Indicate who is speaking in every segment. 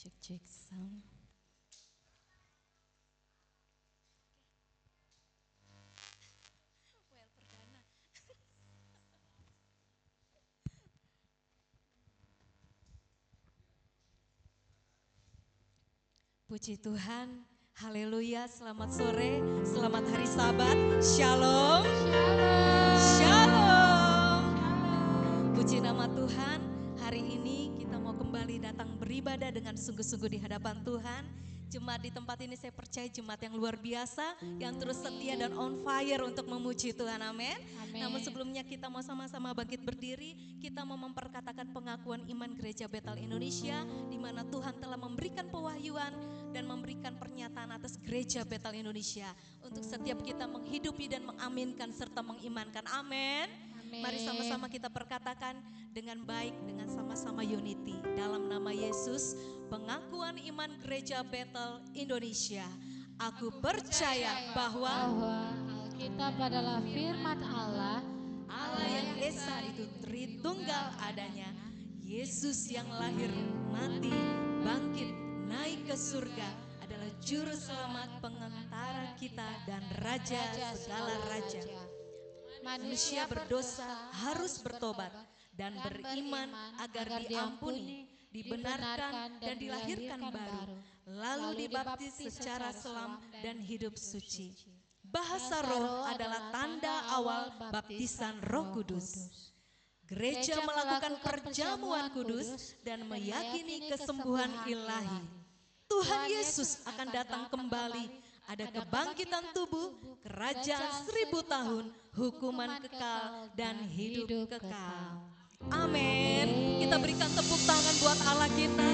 Speaker 1: Cek sound. Well, perdana. Puji Tuhan, haleluya, selamat sore, selamat hari Sabat, shalom, shalom, puji nama Tuhan. Hari ini kita mau kembali datang beribadah dengan sungguh-sungguh di hadapan Tuhan. Jemaat di tempat ini saya percaya jemaat yang luar biasa, yang terus setia dan on fire untuk memuji Tuhan, amin. Namun sebelumnya kita mau sama-sama bangkit berdiri, kita mau memperkatakan pengakuan iman Gereja Betel Indonesia, di mana Tuhan telah memberikan pewahyuan dan memberikan pernyataan atas Gereja Betel Indonesia untuk setiap kita menghidupi dan mengaminkan serta mengimankan, amin. Mari sama-sama kita perkatakan dengan baik, dengan sama-sama unity. Dalam nama Yesus, pengakuan iman Gereja Betel Indonesia. Aku percaya bahwa
Speaker 2: Alkitab adalah firman Allah,
Speaker 1: Allah yang Esa itu Tritunggal adanya. Yesus yang lahir, mati, bangkit, naik ke surga adalah juru selamat, pengantara kita dan raja segala raja. Manusia berdosa harus bertobat dan beriman agar diampuni, dibenarkan dan dilahirkan baru, lalu dibaptis secara selam dan hidup suci. Bahasa roh adalah tanda awal baptisan Roh Kudus. Gereja melakukan perjamuan kudus dan meyakini kesembuhan ilahi. Tuhan Yesus akan datang kembali. Ada kebangkitan tubuh, kerajaan 1000 tahun, hukuman kekal dan hidup kekal. Amin. Kita berikan tepuk tangan buat Allah kita.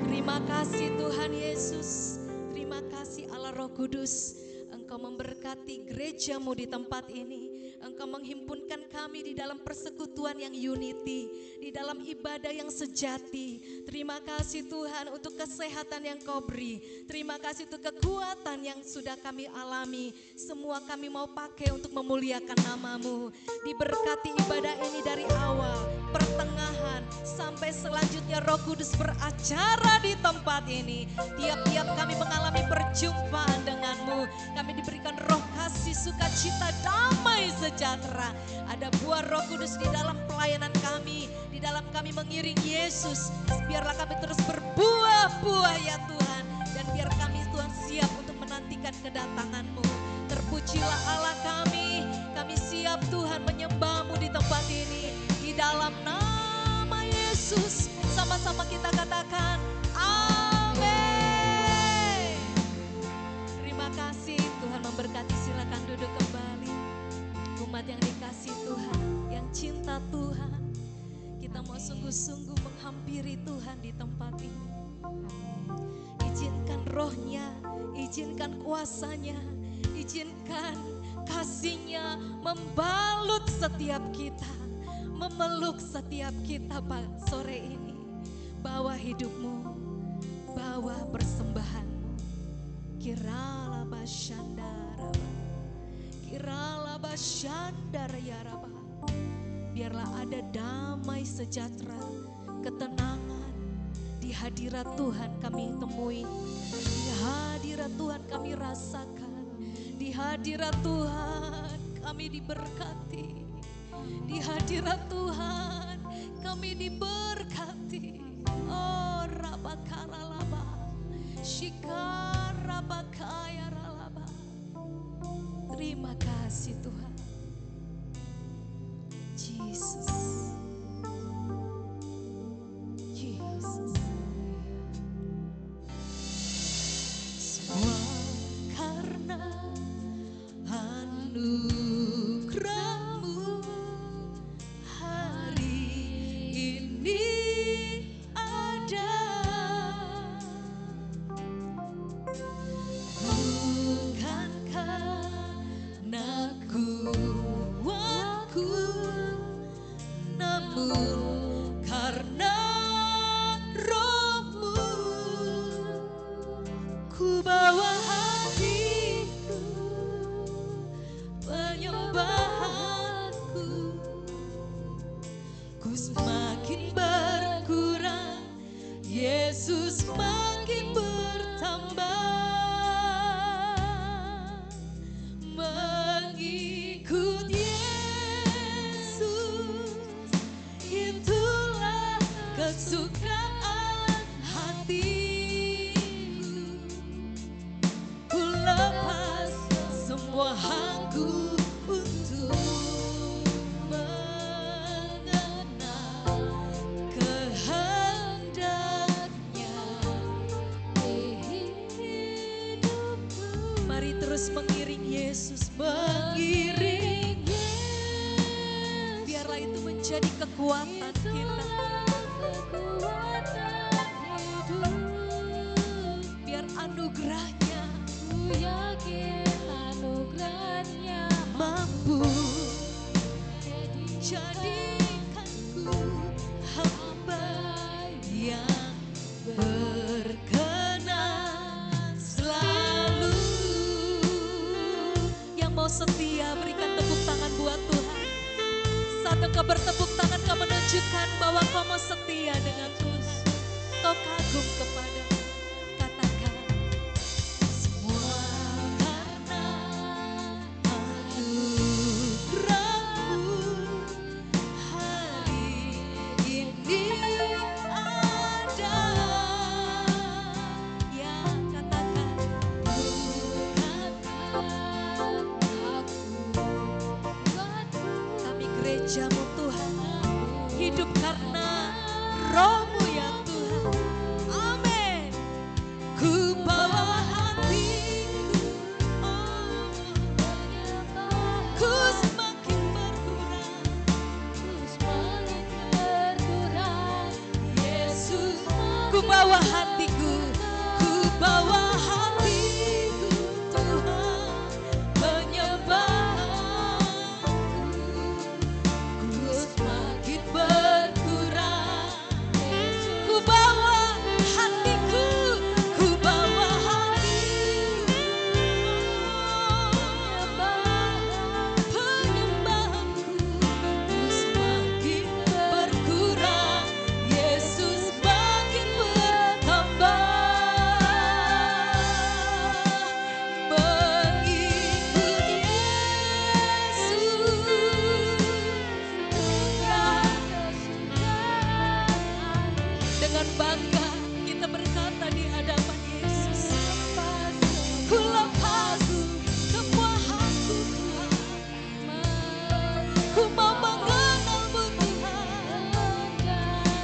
Speaker 1: Terima kasih Tuhan Yesus. Terima kasih Allah Roh Kudus. Engkau memberkati gerejamu di tempat ini. Engkau menghimpunkan kami di dalam persekutuan yang unity, di dalam ibadah yang sejati. Terima kasih Tuhan untuk kesehatan yang Kau beri. Terima kasih untuk kekuatan yang sudah kami alami. Semua kami mau pakai untuk memuliakan nama-Mu. Diberkati ibadah ini dari awal, pertengahan, sampai selanjutnya Roh Kudus beracara di tempat ini. Tiap-tiap kami mengalami perjumpaan dengan-Mu, kami diberikan roh kasih, sukacita, damai, sejahtera. Ada buah Roh Kudus di dalam pelayanan kami, di dalam kami mengiring Yesus. Biarlah kami terus berbuah-buah ya Tuhan, dan biar kami Tuhan siap untuk menantikan kedatangan-Mu. Terpujilah Allah kami siap Tuhan menyembah-Mu di tempat ini. Di dalam nama Yesus, sama-sama kita katakan amin. Terima kasih, Tuhan memberkati, silakan duduk kembali. Umat yang dikasih Tuhan, yang cinta Tuhan, kita mau sungguh-sungguh menghampiri Tuhan di tempat ini. Izinkan rohnya, izinkan kuasanya, izinkan kasihnya membalut setiap kita, memeluk setiap kita sore ini. Bawa hidupmu, bawa persembahanmu. Kirala basyandara, kirala basyandara ya Rabba. Biarlah ada damai sejahtera, ketenangan. Di hadirat Tuhan kami temui, di hadirat Tuhan kami rasakan, di hadirat Tuhan kami diberkati, di hadirat Tuhan kami diberkati. Oh Rabakaralaba, Shikarabakayaralaba. Terima kasih Tuhan Yesus. Yesus. Semua karena anugerah-Mu hari ini ada. Bukan karena ku bawa aku untuk mengenal kehendaknya di hidupku. Mari terus mengiring Yesus, mengiring Yesus. Biarlah itu menjadi kekuatan kita. Biar anugerahnya, ku yakin anugerahnya mampu jadikanku hamba yang berkenan selalu. Yang mau setia, berikan tepuk tangan buat Tuhan. Saat engkau bertepuk tangan, kau menunjukkan bahwa kau mau setia dengan Tuhan. Kau kagum kepada, katakan, semua karena anugerahmu hari ini ada. Ya, katakan, kami gerejamu Tuhan, hidup karena Roh-Mu ya Tuhan. Amin. Ku bawa hatiku, ku semakin berkurang, Yesus. Ku bawa hatiku, ku bawa hatiku Tuhan, menyembahku. Ku semakin berkurang, ku bawa hatiku, ku bawa hatiku, penyembahku. Ku semakin berkurang, Yesus makin bertambah. Mengikut Yesus, dengan bangga kita berkata di hadapan Yesus, ku lepas semua hak-Ku Tuhan, ku mau mengenal-Mu Tuhan,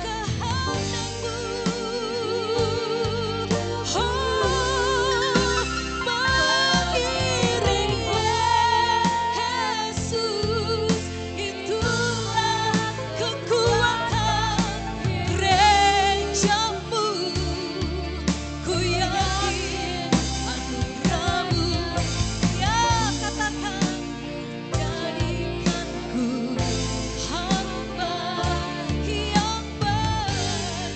Speaker 1: kehendak-Mu. Mengiring Yesus, itulah kekuatan gereja-Mu. Ku yakin anugerah-Mu, ya katakan, jadikanku hamba yang berkenan.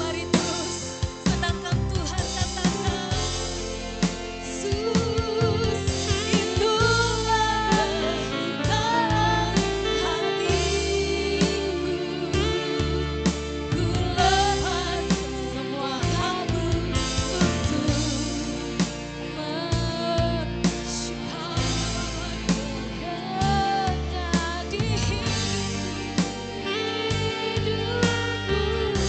Speaker 1: Mari terus senangkan Tuhan, katakan, Yesus, itulah kesukaan hatiku. Ku lepas semua hak-Ku untuk mensyahadi hidupku.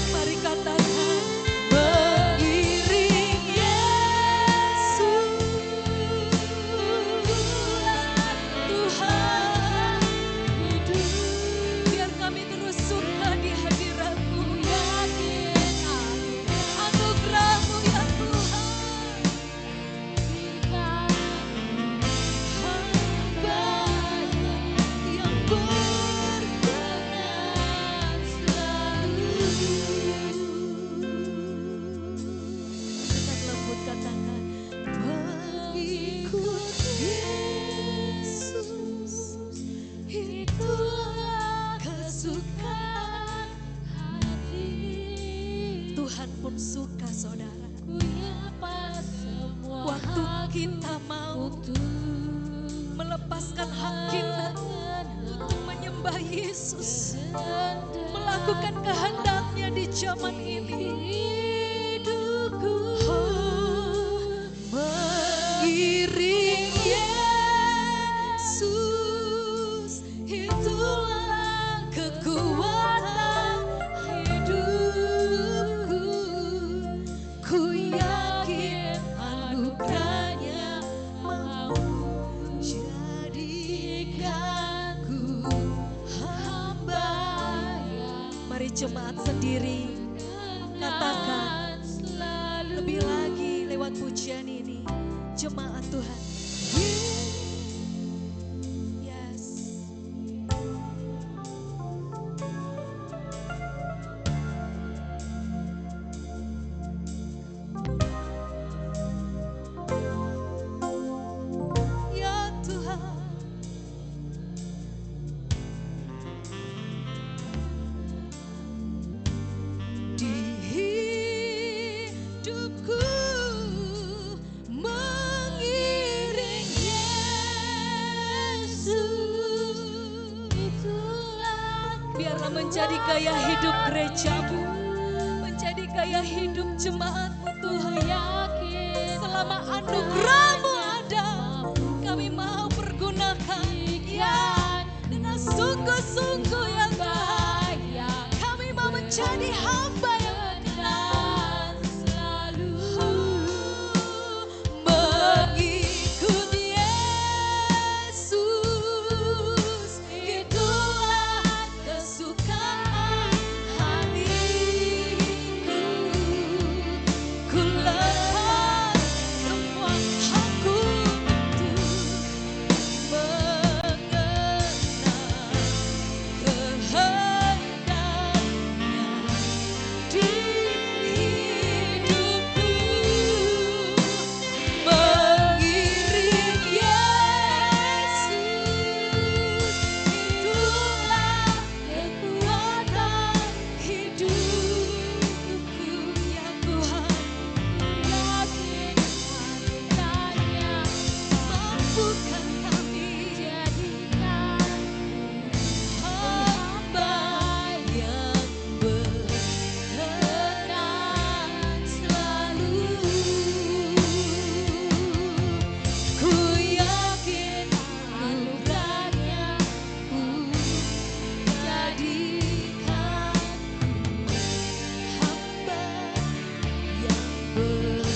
Speaker 1: Mari katakan, mengiring Yesus, Tuhan hidup. Biar kami terus suka di hadirat-Mu, yakin anugerah-Mu ya Tuhan. Hamba yang berkenan selalu. Dengan lembut katakan, mengikut Yesus, itulah kesukaan hati. Tuhan pun suka, saudara. Waktu kita mau melepaskan hak kita untuk menyembah Yesus, melakukan kehendak-Nya di zaman ini. Mengiring Yesus, itulah kekuatan hidupku. Ku yakin anugerah jemaat sendiri katakan lebih lagi lewat pujian ini, jemaat Tuhan. Yes. Ya Tuhan, di hidupku mengiring Yesus, biarlah menjadi gaya hidup gerejamu, menjadi gaya hidup jemaatmu Tuhan. Selama anugerah-Mu ada, kami mau pergunakan ya dengan sungguh-sungguh yang bahagia. Kami mau menjadi hamba yang benar, selalu mengikut Yesus. Itulah kesukaan hatiku. Ku lepas semua aku untuk mengenal kehendaknya di hidupku. Mengiring Yesus, itulah kekuatan hidupku. Ya Tuhan, yakin anugerahnya mampukan kami jadikan hamba yang berkenan selalu. Ku yakin anugerahnya jadikan hamba yang berkenan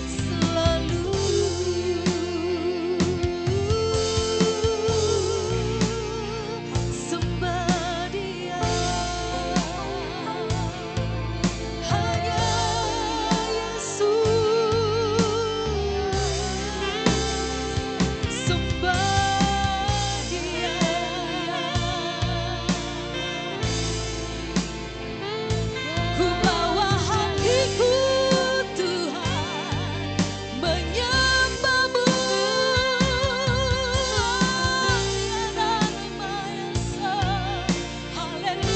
Speaker 1: selalu. Sembah Dia, hanya Yesus. Sembah Dia. Ku bawa hatiku Tuhan menyembah-Mu. Tiada nama yang sama. Haleluya.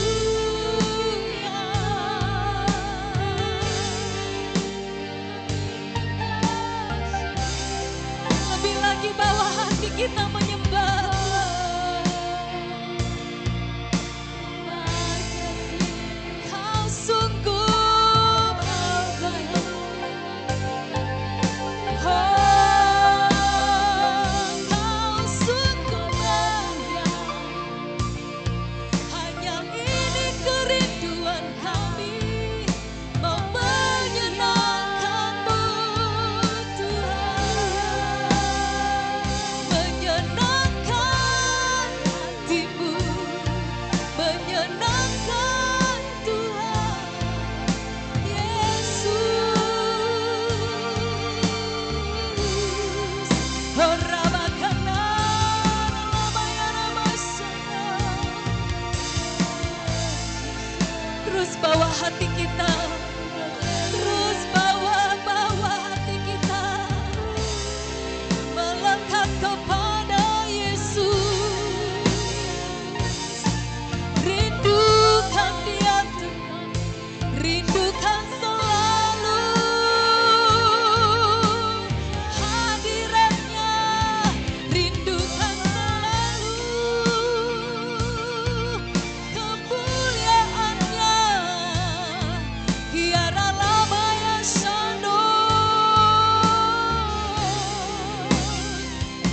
Speaker 1: Lebih lagi bawa hati kita menyembah Tuhan. Kau sungguh baik. Oh, Kau sungguh baik. Hanya ini kerinduan kami, mau menyenangkan-Mu Tuhan. Menyenangkan hati-Mu, menyenangkan Tuhan Yesus. Horabakana lamayana masaya. Terus bawa hati kita, terus bawa hati kita melekat kepada Yesus. Rindukan Dia Tuhan, rindukan selalu hadiratnya, rindukan selalu kemuliaannya. Kiara lama ya shano,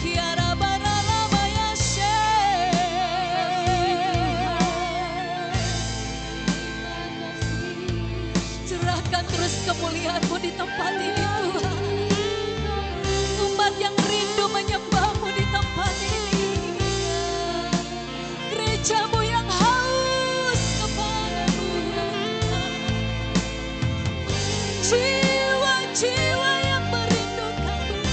Speaker 1: kiara bara lama ya she. Curahkan terus kemuliaan-Mu di tempat ini Tuhan. Umat yang rindu menyembah-Mu di tempat ini. Gereja-Mu yang haus jiwa-jiwa yang merindukanmu.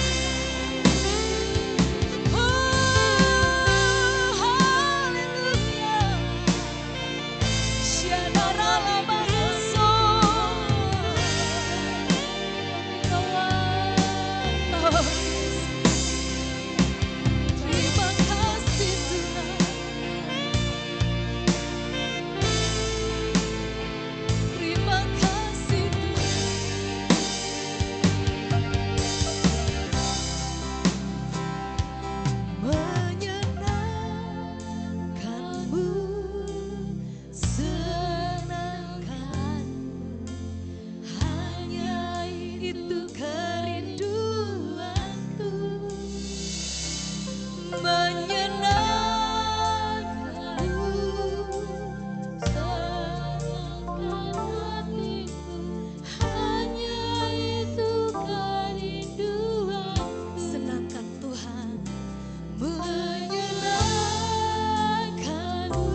Speaker 1: Oh, haleluya. Syadara lama terima kasih Tuhan. Terima kasih Tuhan. Menyenangkanmu, senangkanmu, hanya itu kerinduanku. Menyenangkanmu, senangkan hatiku, hanya itu kerinduanku. Senangkan Tuhan. Menyenangkanmu,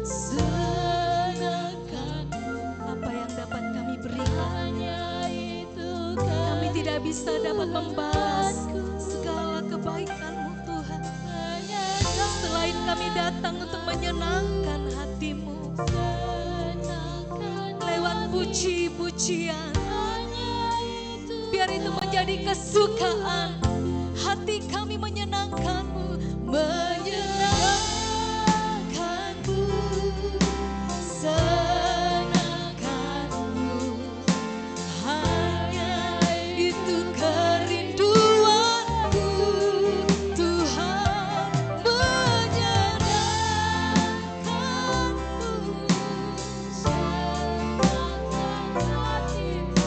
Speaker 1: senangkanmu. Apa yang dapat kami berikan? Hanya itu kami tidak bisa dapat membalas segala kebaikan-Mu Tuhan. Selain kami datang untuk menyenangkan hati-Mu lewat puji-pujian, biar itu menjadi kesukaan hati kami menyenangkan-Mu, menyenangkan-Mu, senangkan-Mu, hanya itu kerinduanku Tuhan. Menyenangkan-Mu, senangkan hatiku,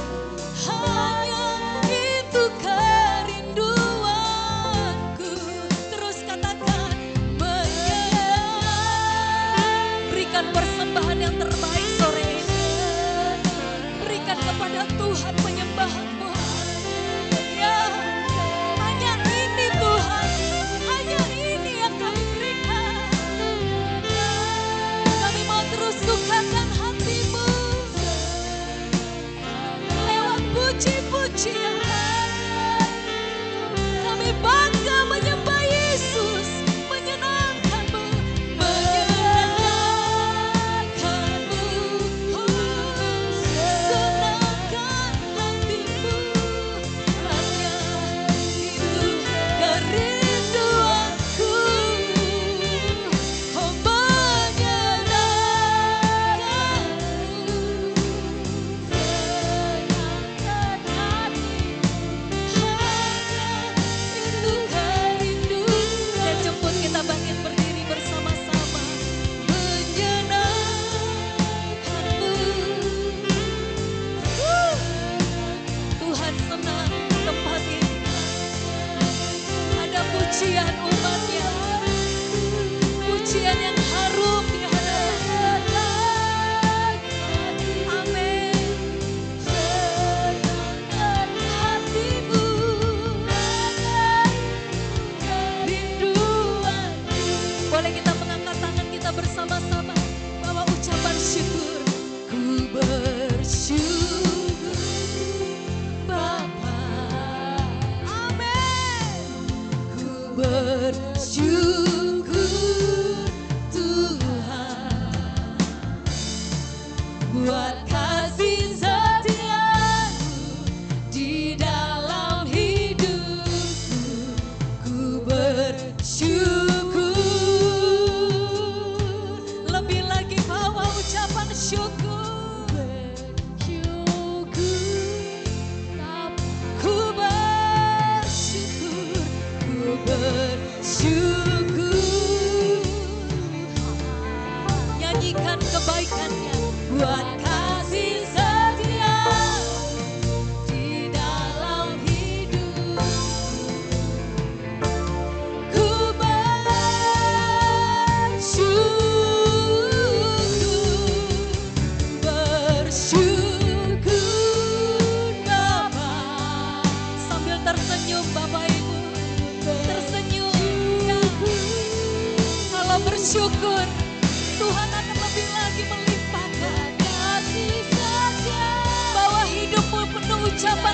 Speaker 1: hanya itu kerinduanku. Terus katakan menyenangkan. Berikan persembahan yang terbaik sore ini. Berikan kepada Tuhan penyembahanmu. Ya, hanya ini Tuhan, hanya ini yang kami berikan. Kami mau terus sukakan hati-Mu lewat puji-pujian. Kami bangga menyembah Yesus, menyenangkan-Mu, menyenangkan-Mu, senangkan hati-Mu, hanya itu kerinduanku. Oh, menyenangkan-Mu, senangkan hatiku,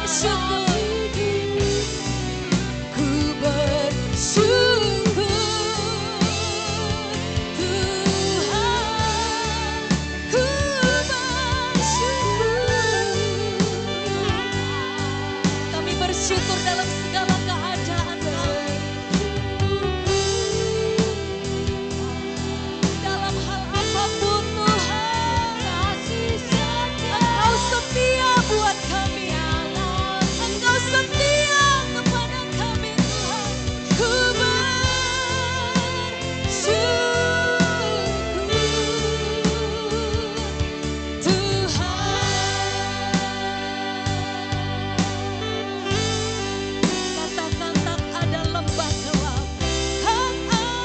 Speaker 1: bersyukur, ku bersyukur Tuhan, ku bersyukur. Kami bersyukur dalam segala keadaan kami. Dalam hal apapun Tuhan, Engkau setia buat kami. Engkau setia kepada kami Tuhan. Ku bersyukur Tuhan. Katakan tak ada lembah gelap, tak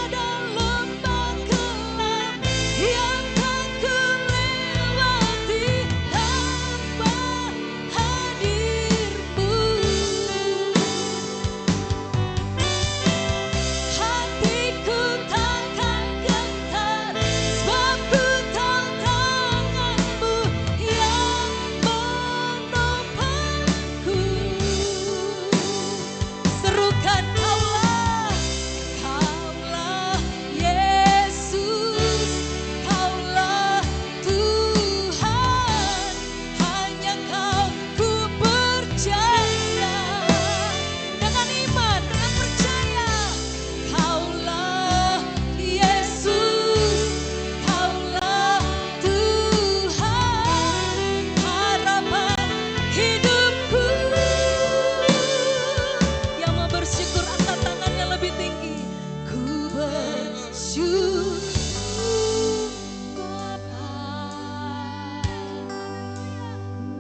Speaker 1: ada lembah gelap yang tak kulewati tanpa hadir-Mu. Hatiku takkan gentar, sebab ku tahu tangan-Mu yang menopangku. Serukan Kaulah, Kaulah Yesus, Kaulah Tuhan, hanya Kau ku percaya. Dengan iman, dengan percaya, Kaulah Yesus, Kaulah Tuhan, harapan hidupku. Yang mau bersyukur angkat tangannya lebih tinggi. Ku bersyukur Bapa,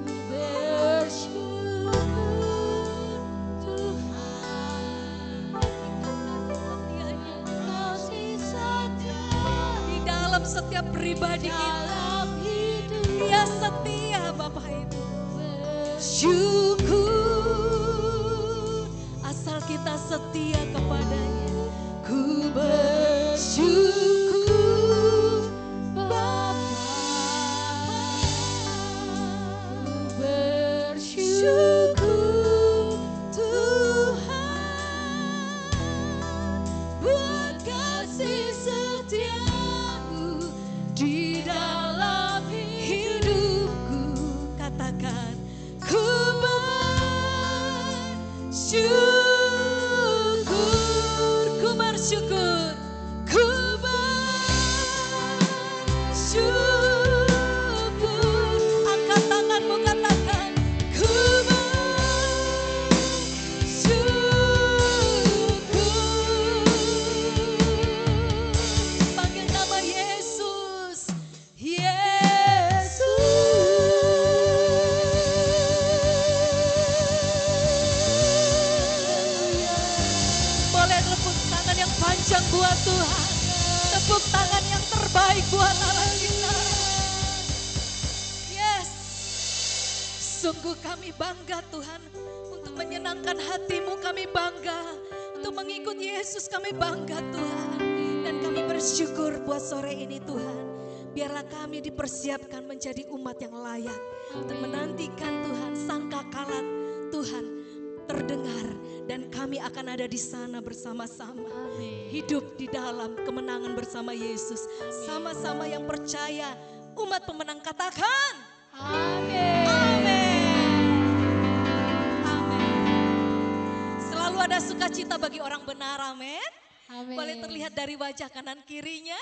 Speaker 1: ku bersyukur Tuhan. Kasih setia di dalam setiap pribadi kita. Dia setia Bapak Ibu. Syukur asal kita setia kepadanya. Ku bersyukur Bapa, ku bersyukur Tuhan buat kasih setiamu di dalam hidupku. Katakan ku bersyukur, ku bersyukur, ku bersyukur. Angkat tanganmu, katakan ku bersyukur. Panggil nama Yesus, boleh tepuk tangan yang panjang buat Tuhan. Tepuk tangan yang terbaik buat Allah kita. Yes. Sungguh kami bangga Tuhan. Untuk menyenangkan hati-Mu kami bangga. Untuk mengikut Yesus kami bangga Tuhan. Dan kami bersyukur buat sore ini Tuhan. Biarlah kami dipersiapkan menjadi umat yang layak. Untuk menantikan Tuhan sangkakala Tuhan terdengar. Dan kami akan ada di sana bersama-sama. Hidup di dalam kemenangan bersama Yesus. Sama-sama yang percaya. Umat pemenang katakan. Amin. Amin. Amin. Selalu ada sukacita bagi orang benar. Amin.
Speaker 2: Amin.
Speaker 1: Boleh terlihat dari wajah kanan kirinya.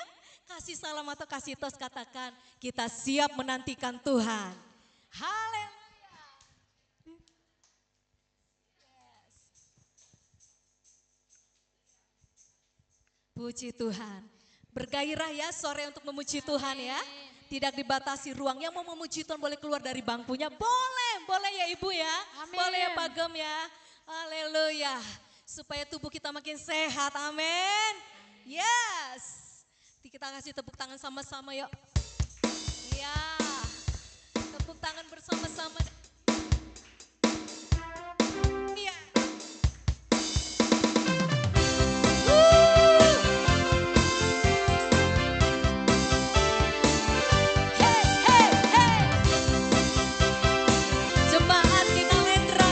Speaker 1: Kasih salam atau kasih tos, katakan. Kita siap menantikan Tuhan. Haleluya. Puji Tuhan. Bergairah ya sore untuk memuji Tuhan ya. Tidak dibatasi ruang. Yang mau memuji Tuhan boleh keluar dari bangkunya. Boleh, boleh ya Ibu ya.
Speaker 2: Amin.
Speaker 1: Boleh ya Pak Gem ya. Haleluya. Supaya tubuh kita makin sehat. Amin. Yes. Kita kasih tepuk tangan sama-sama yuk. Ya. Tepuk tangan bersama-sama. Iya. Hey, hey, hey. Jemaat kita Lendra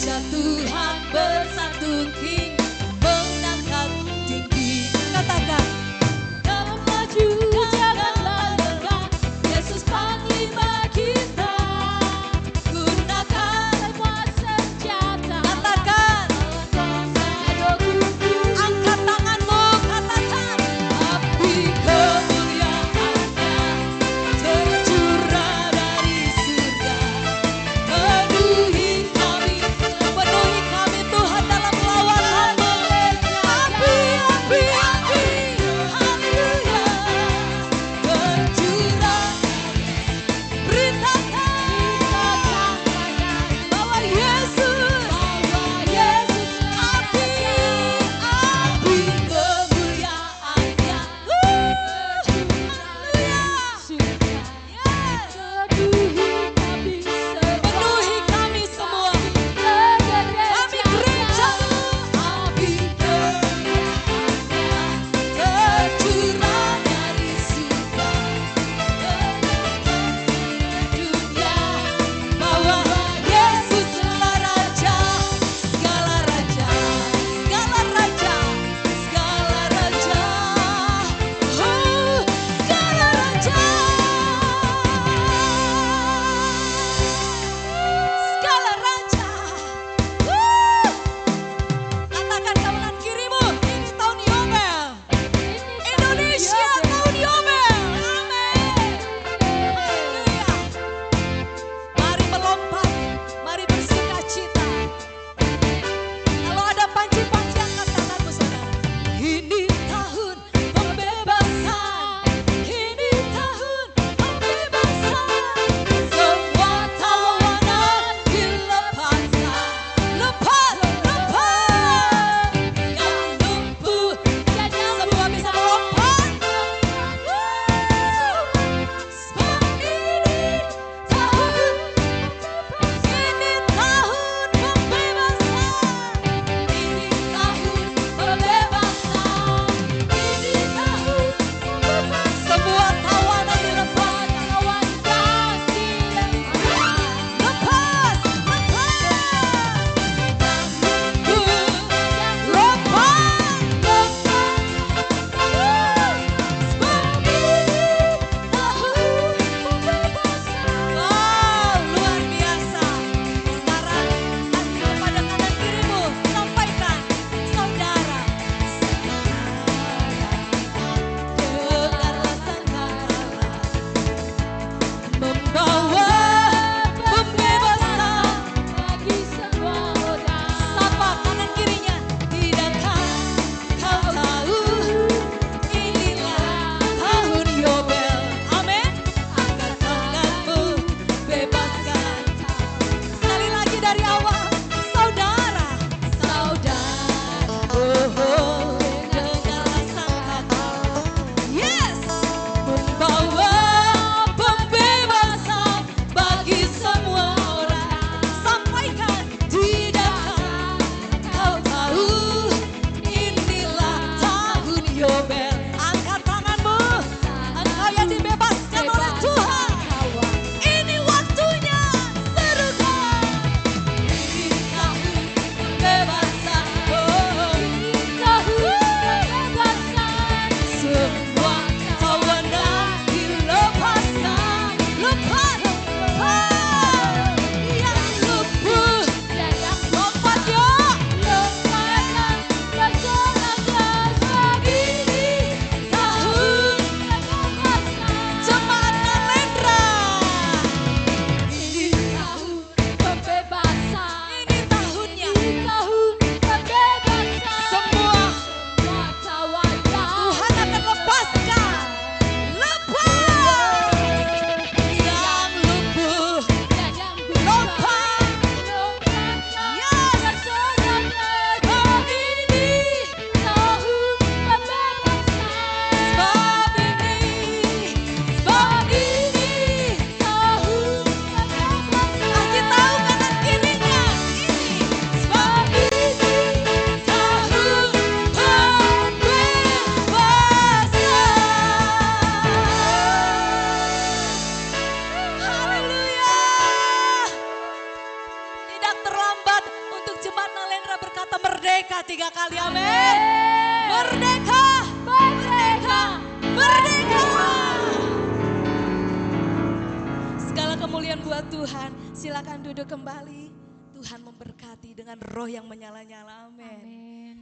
Speaker 1: Raja Tuhan bersatu King mengangkat tinggi. Katakan,
Speaker 2: Dalam maju janganlah lengah, Yesus panglima kita.
Speaker 1: gunakan,
Speaker 2: Semua senjata
Speaker 1: katakan,
Speaker 2: kuasa Roh Kudus.
Speaker 1: angkat tanganmu, katakan, api kemuliaan-Nya tercurah dari surga, penuhi kami Tuhan dalam melawan Silakan duduk kembali. Tuhan memberkati dengan roh yang menyala-nyala. Amin.
Speaker 2: Amin.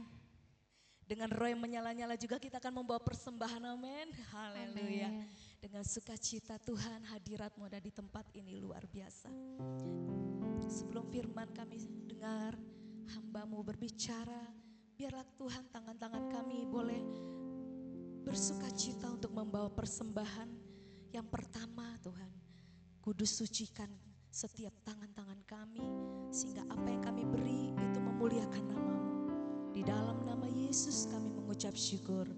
Speaker 1: Dengan roh yang menyala-nyala juga kita akan membawa persembahan. Amin. Haleluya.
Speaker 2: Amin.
Speaker 1: Dengan sukacita Tuhan, hadirat-Mu ada di tempat ini luar biasa. Sebelum firman kami dengar, hamba-Mu berbicara, biarlah Tuhan tangan-tangan kami boleh bersukacita untuk membawa persembahan. Yang pertama Tuhan, kudus sucikan setiap tangan-tangan kami, sehingga apa yang kami beri itu memuliakan nama-Mu. Di dalam nama Yesus kami mengucap syukur.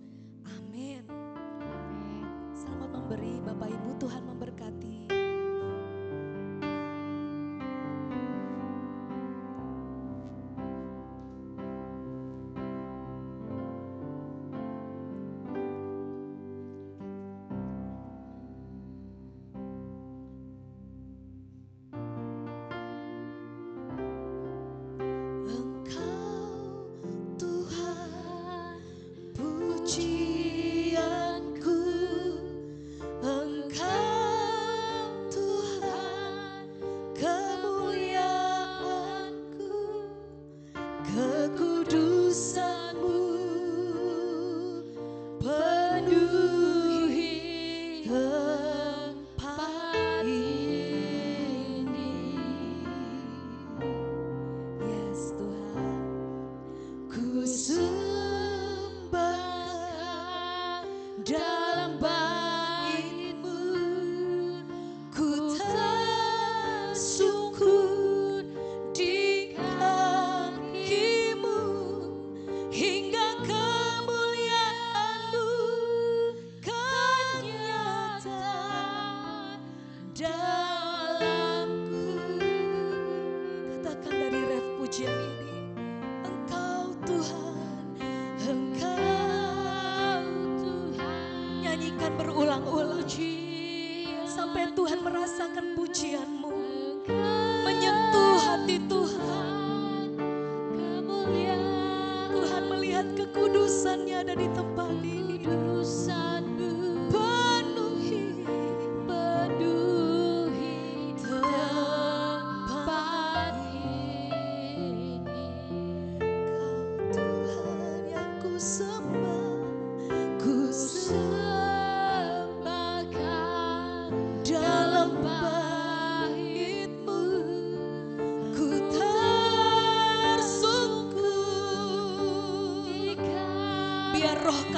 Speaker 1: Amin.
Speaker 2: Amin.
Speaker 1: Selamat memberi, Bapak Ibu, Tuhan memberkati.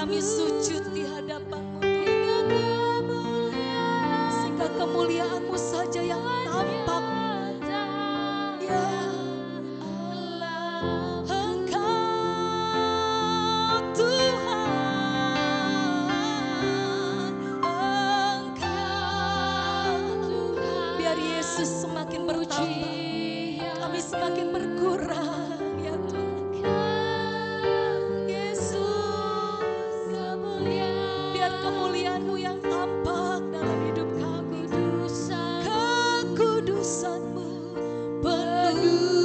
Speaker 1: Kami sujud di hadapan-Mu Tuhan, sehingga kemuliaan-Mu saja yang tampak. Ya Allah, Engkau Tuhan, Engkau. Biar Yesus semakin bertambah, kami semakin berkurang. Ya Tuhan, kemuliaan-Mu yang tampak dalam hidup kami. Kekudusan-Mu penuh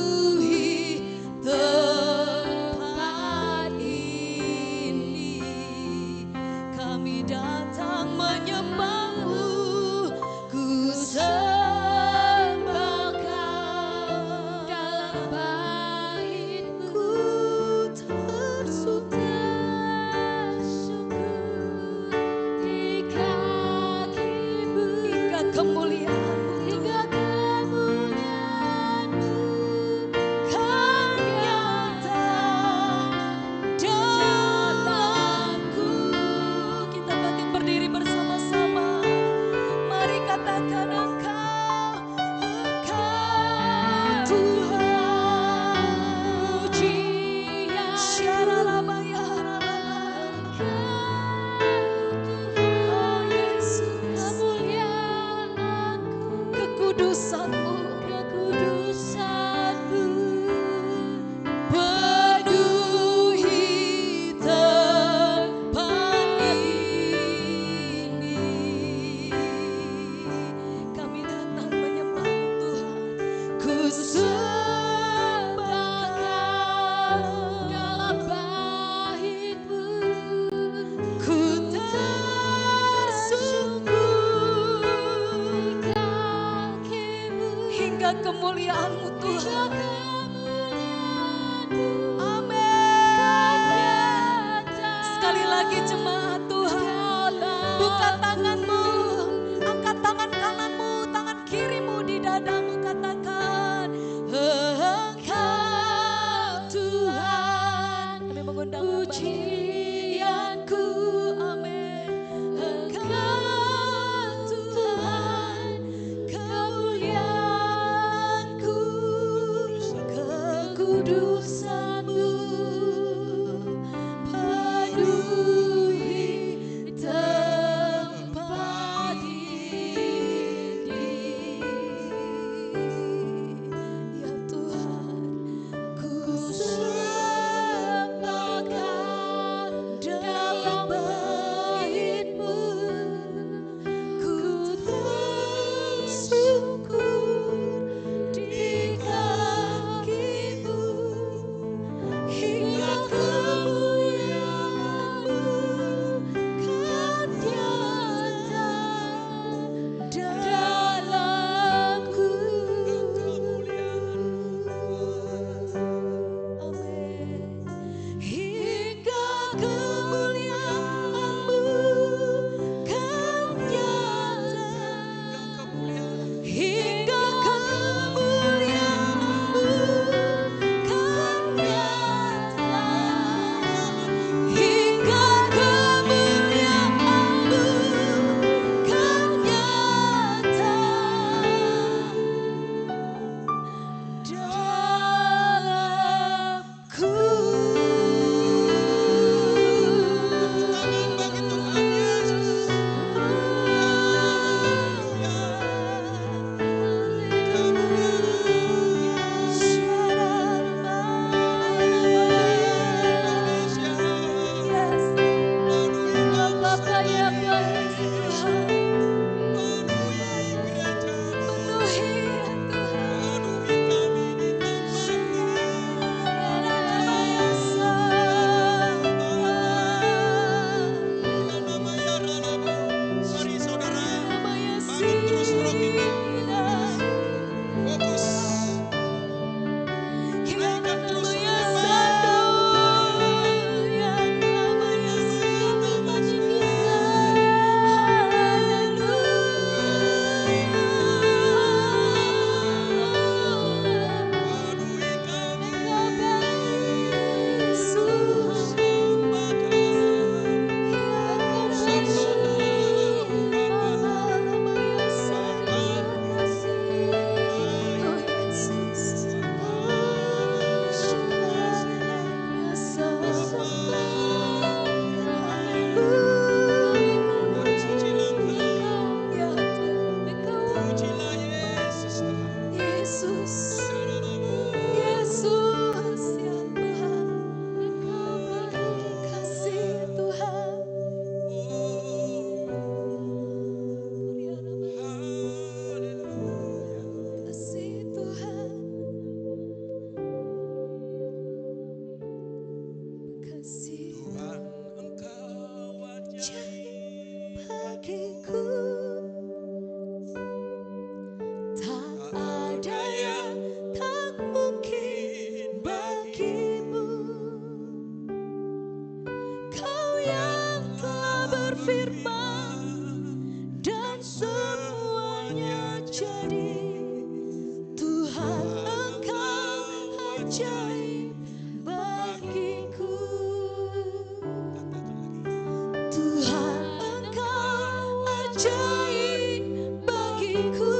Speaker 1: ajaib bagiku.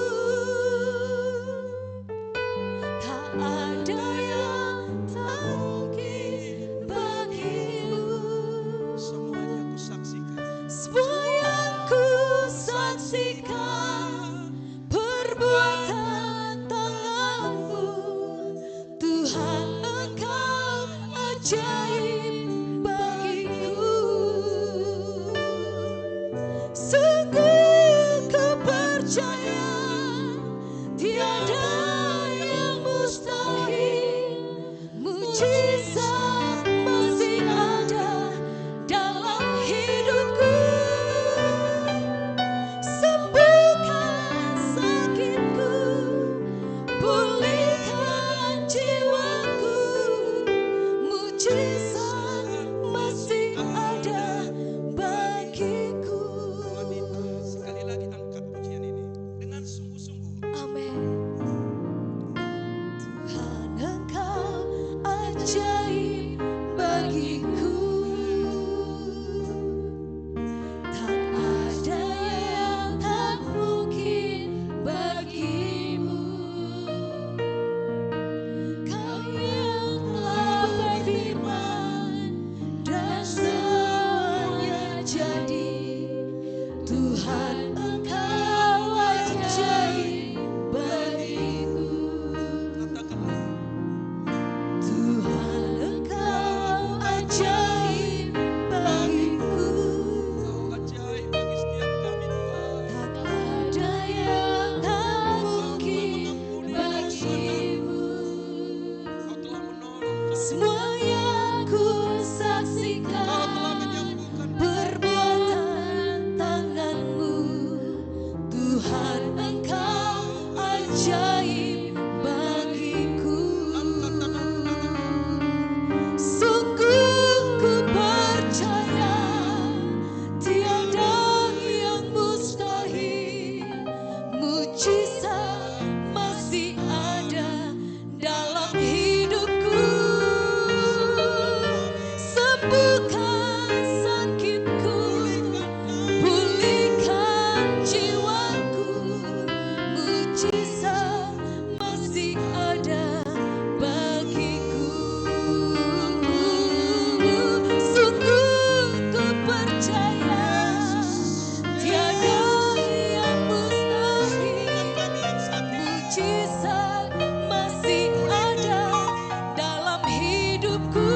Speaker 1: Tak ada yang tak mungkin bagimu.
Speaker 3: Semuanya ku saksikan.
Speaker 1: Semua yang ku saksikan perbuatan tanganmu, Tuhan Engkau ajaib bagiku. Sungguh ku percaya tiada yang mustahil, mujizat masih ada dalam hidupku. Sembuhkan sakitku, pulihkan jiwaku, mujizat masih ada bagiku.
Speaker 3: Wanita, sekali lagi angkat pujian ini dengan sungguh-sungguh.
Speaker 1: Amin. Tuhan Engkau ajaib bagiku. Tak ada yang tak mungkin bagimu. Kau yang telah berfirman dan semuanya jadi. Tuhan Engkau ajaib bagiku.
Speaker 3: Katakanlah,
Speaker 1: Tuhan Engkau ajaib bagiku.
Speaker 3: Kau ajaib bagi setiap kami Tuhan.
Speaker 1: Tak ada yang tak mungkin bagimu.
Speaker 3: Kau telah menolong kami.
Speaker 1: Semua yang ku
Speaker 3: Kau telah
Speaker 1: saksikan
Speaker 3: menyembuhkan.
Speaker 1: perbuatan tanganmu, Tuhan Engkau ajaib bagiku.
Speaker 3: Angkat tanganmu, katakan.
Speaker 1: Sungguh ku percaya tiada yang mustahil, mujizat masih ada dalam hidupku. Sembuhkan sakitku, pulihkan jiwaku, mujizat masih ada bagiku. Sungguh ku percaya tiada yang mustahil, mujizat masih ada dalam hidupku.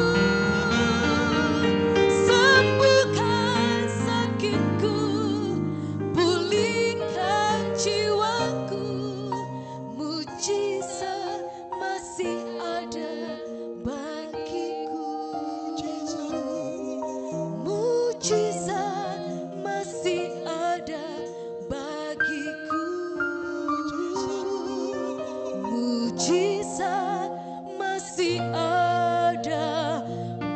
Speaker 1: Sembuhkan sakitku, pulihkan jiwaku, mujizat masih ada bagiku. Mujizat masih ada bagiku. Mujizat masih ada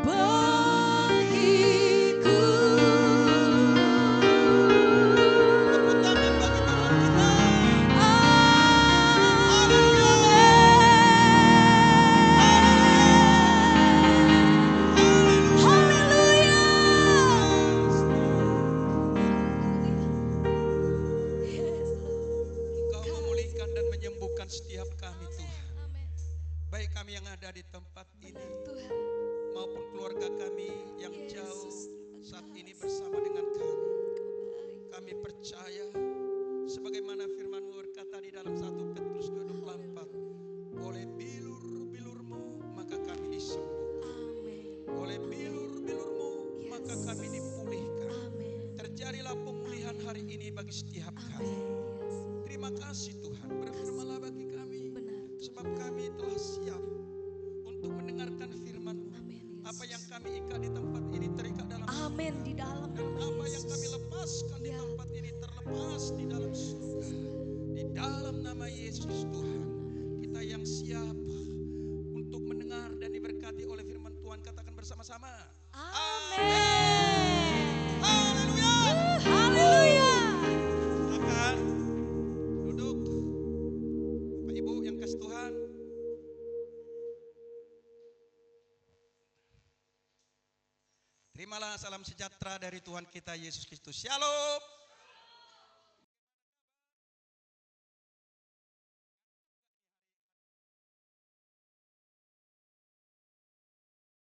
Speaker 1: bagiku.
Speaker 3: Tepuk tangan bagi Tuhan kita.
Speaker 1: Haleluya. Yes, Lord.
Speaker 3: Engkau memulihkan dan menyembuhkan setiap kami Tuhan.
Speaker 1: Amin.
Speaker 3: Baik kami yang ada di tempat ini
Speaker 1: Benar Tuhan.
Speaker 3: maupun keluarga kami yang
Speaker 1: Yesus,
Speaker 3: jauh
Speaker 1: terima
Speaker 3: saat ini
Speaker 1: kasih.
Speaker 3: bersama dengan kami.
Speaker 1: Engkau baik.
Speaker 3: Kami percaya sebagaimana firman-Mu berkata di dalam 1 Petrus 2:24, oleh bilur-bilur-Mu maka kami disembuhkan.
Speaker 1: Amin.
Speaker 3: Oleh bilur-bilur-Mu maka kami dipulihkan.
Speaker 1: Amin.
Speaker 3: Terjadilah pemulihan hari ini bagi setiap kami.
Speaker 1: Amin. Yes.
Speaker 3: Terima kasih Tuhan, berfirman-Lah bagi kami,
Speaker 1: Benar.
Speaker 3: sebab kami telah siap untuk mendengarkan firman-Mu.
Speaker 1: Amin. Yes.
Speaker 3: Apa yang kami ikat di tempat ini terikat dalam
Speaker 1: Amin di dalam
Speaker 3: dan
Speaker 1: nama
Speaker 3: apa yang kami
Speaker 1: Yesus.
Speaker 3: lepaskan di
Speaker 1: Ya.
Speaker 3: tempat ini terlepas di dalam surga. Di dalam nama Yesus Tuhan, kita yang siap untuk mendengar dan diberkati oleh firman Tuhan, katakan bersama-sama.
Speaker 1: Amin.
Speaker 3: Haleluya.
Speaker 1: Haleluya.
Speaker 3: Silakan duduk. Bapak Ibu yang kasih Tuhan. Terimalah salam sejahtera dari Tuhan kita Yesus Kristus. Shalom.